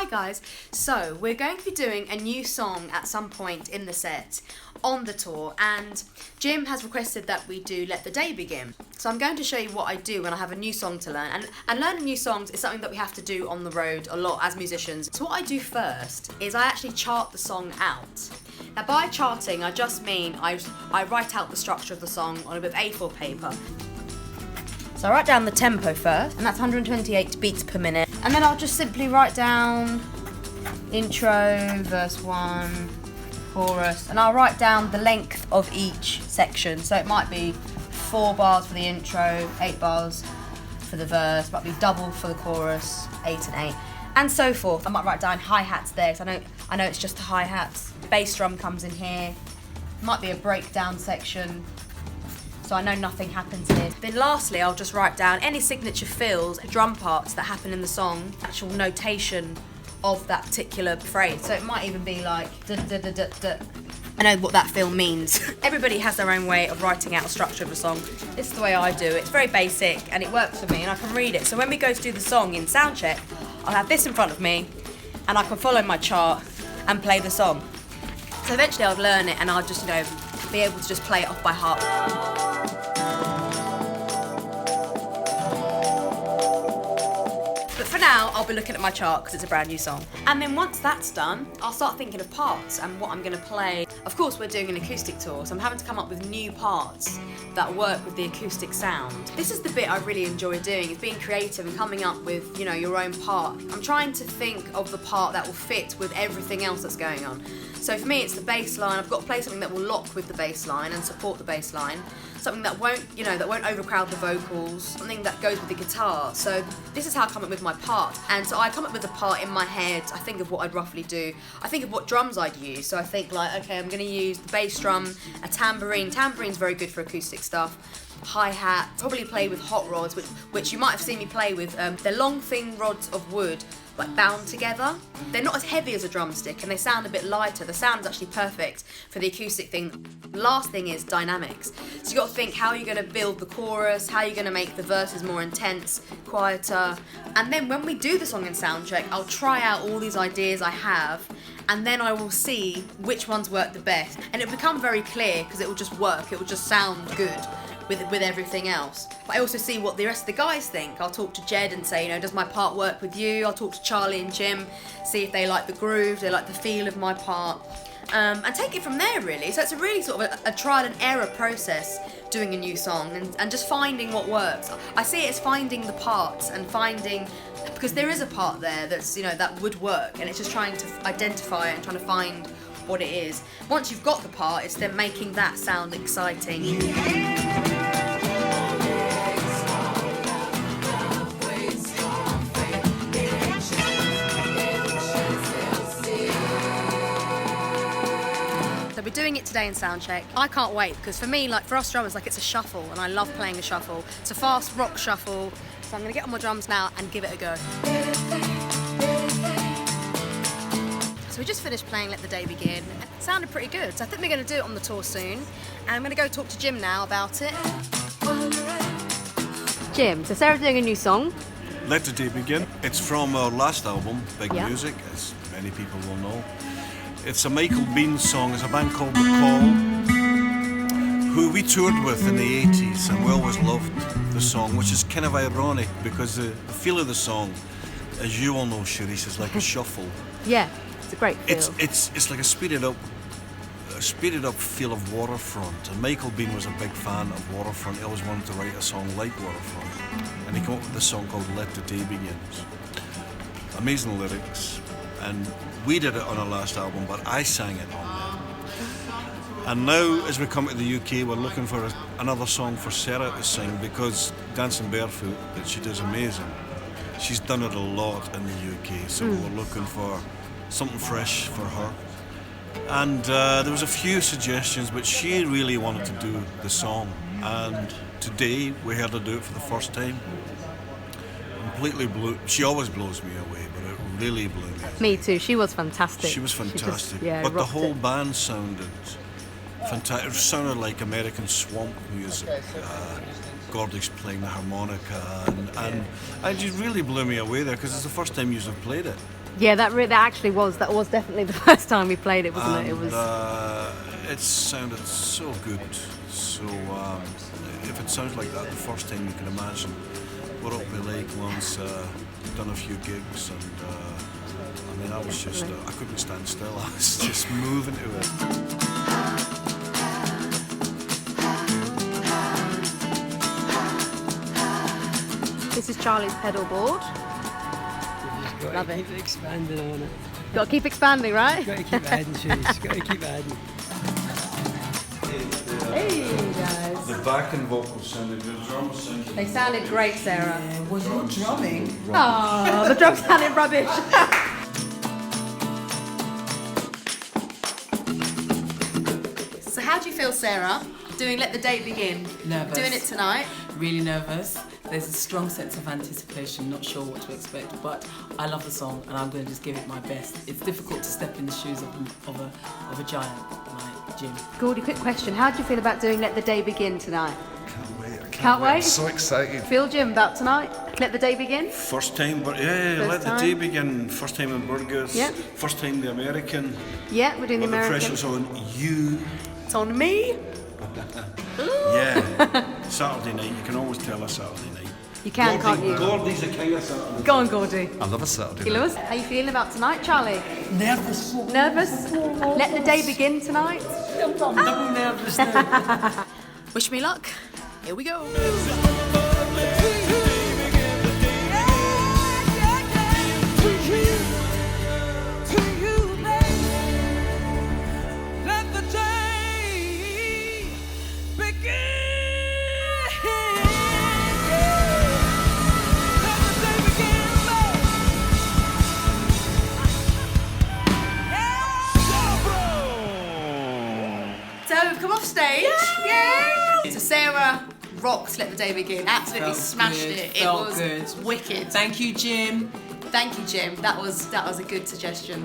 guys, so we're going to be doing a new song at some point in the set on the tour, and Jim has requested that we do Let the Day Begin. So I'm going to show you what I do when I have a new song to learn, and learning new songs is something that we have to do on the road a lot as musicians. So what I do first is I actually chart the song out. Now by charting I just mean I write out the structure of the song on a bit of A4 paper. So I write down the tempo first, and that's 128 beats per minute. And then I'll just simply write down intro, verse 1, chorus, and I'll write down the length of each section. So it might be 4 bars for the intro, 8 bars for the verse, might be double for the chorus, 8 and 8, and so forth. I might write down hi-hats there, because I know it's just the hi-hats. Bass drum comes in here, might be a breakdown section, so I know nothing happens here. Then lastly, I'll just write down any signature fills, drum parts that happen in the song, actual notation of that particular phrase. So it might even be like da da da da da. I know what that fill means. Everybody has their own way of writing out a structure of a song. This is the way I do it. It's very basic and it works for me, and I can read it. So when we go to do the song in Soundcheck, I'll have this in front of me and I can follow my chart and play the song. So eventually I'll learn it and I'll just, be able to just play it off by heart. But for now, I'll be looking at my chart because it's a brand new song. And then once that's done, I'll start thinking of parts and what I'm going to play. Of course, we're doing an acoustic tour, so I'm having to come up with new parts that work with the acoustic sound. This is the bit I really enjoy doing, is being creative and coming up with, your own part. I'm trying to think of the part that will fit with everything else that's going on. So for me, it's the bass line. I've got to play something that will lock with the bass line and support the bass line. Something that won't, that won't overcrowd the vocals. Something that goes with the guitar. So this is how I come up with my part. And so I come up with the part in my head. I think of what I'd roughly do. I think of what drums I'd use. So I think okay, I'm going to use the bass drum, a tambourine. Tamborine's very good for acoustic stuff. Hi-hat, probably play with hot rods, which you might have seen me play with. They're long, thin rods of wood, bound together. They're not as heavy as a drumstick and they sound a bit lighter. The sound's actually perfect for the acoustic thing. Last thing is dynamics. So you got to think, how are you going to build the chorus? How are you going to make the verses more intense, quieter? And then when we do the song in Soundcheck, I'll try out all these ideas I have, and then I will see which ones work the best. And it'll become very clear because it will just work. It will just sound good with everything else. But I also see what the rest of the guys think. I'll talk to Jed and say, does my part work with you? I'll talk to Charlie and Jim, see if they like the groove, they like the feel of my part, and take it from there really. So it's a really sort of a trial and error process doing a new song and just finding what works. I see it as finding the parts and finding, because there is a part there that's, that would work, and it's just trying to identify it and trying to find what it is. Once you've got the part, it's then making that sound exciting. So we're doing it today in Soundcheck. I can't wait, because for me, for us drummers, it's a shuffle, and I love playing a shuffle. It's a fast rock shuffle, so I'm going to get on my drums now and give it a go. So we just finished playing Let the Day Begin. It sounded pretty good, so I think we're going to do it on the tour soon. And I'm going to go talk to Jim now about it. Jim, so Sarah's doing a new song. Let the Day Begin. It's from our last album, Big Music, as many people will know. It's a Michael Bean song. It's a band called The Call, who we toured with in the 80s, and we always loved the song, which is kind of ironic because the feel of the song, as you all know, Cherisse, is like a shuffle. Yeah. It's a great feel. It's like a speeded up feel of Waterfront, and Michael Bean was a big fan of Waterfront. He always wanted to write a song like Waterfront, and he came up with this song called Let the Day Begin. Amazing lyrics, and we did it on our last album, but I sang it on there. And now, as we come to the UK, we're looking for another song for Sarah to sing, because Dancing Barefoot, that she does amazing. She's done it a lot in the UK, so we're looking for something fresh for her. And there was a few suggestions, but she really wanted to do the song, and today we heard her do it for the first time. Completely blew. She always blows me away, but it really blew me away. Me too. She was fantastic. She was fantastic. Just, but the whole band sounded fantastic. It sounded like American swamp music. Gordy's playing the harmonica, and it just really blew me away there, because it's the first time you've played it. Yeah, that actually was definitely the first time we played it, wasn't it? It was. It sounded so good. So if it sounds like that the first time, you can imagine what it would be like once done a few gigs, and I mean, I was just I couldn't stand still. I was just moving to it. This is Charlie's pedal board. Love it. Keep expanding on it. Got to keep expanding, right? Got to keep adding, Cherisse. Got to keep adding. Hey guys. The backing vocals sounded good. Drums sounded. They sounded great, Sarah. Was your drumming? Oh, the drums sounded rubbish. So how do you feel, Sarah, doing Let the Day Begin? Nervous. Doing it tonight? Really nervous. There's a strong sense of anticipation, not sure what to expect, but I love the song and I'm going to just give it my best. It's difficult to step in the shoes of a giant like Jim. Gordy, quick question. How do you feel about doing Let the Day Begin tonight? Can't wait. I Can't wait? I'm so excited. Feel, Jim, about tonight? Let the Day Begin? First time, but yeah, First Let time. the Day Begin. First time in Burgers. Yep. First time the American. Yeah, we're doing the But the American. pressure's on you. It's on me. Yeah. Saturday night. You can always tell a Saturday night. You can, can't you? Gordy's a king of Saturday. Go on, Gordy. I love a Saturday You night. love us? How you feeling about tonight, Charlie? Nervous. Nervous? Let the day begin tonight. I'm double nervous now. Wish me luck. Here we go. So we've come off stage. Yay! So Sarah rocked Let the Day Begin. Absolutely Felt smashed good, it. It felt was good. wicked. Thank you, Jim. Thank you, Jim. That was a good suggestion.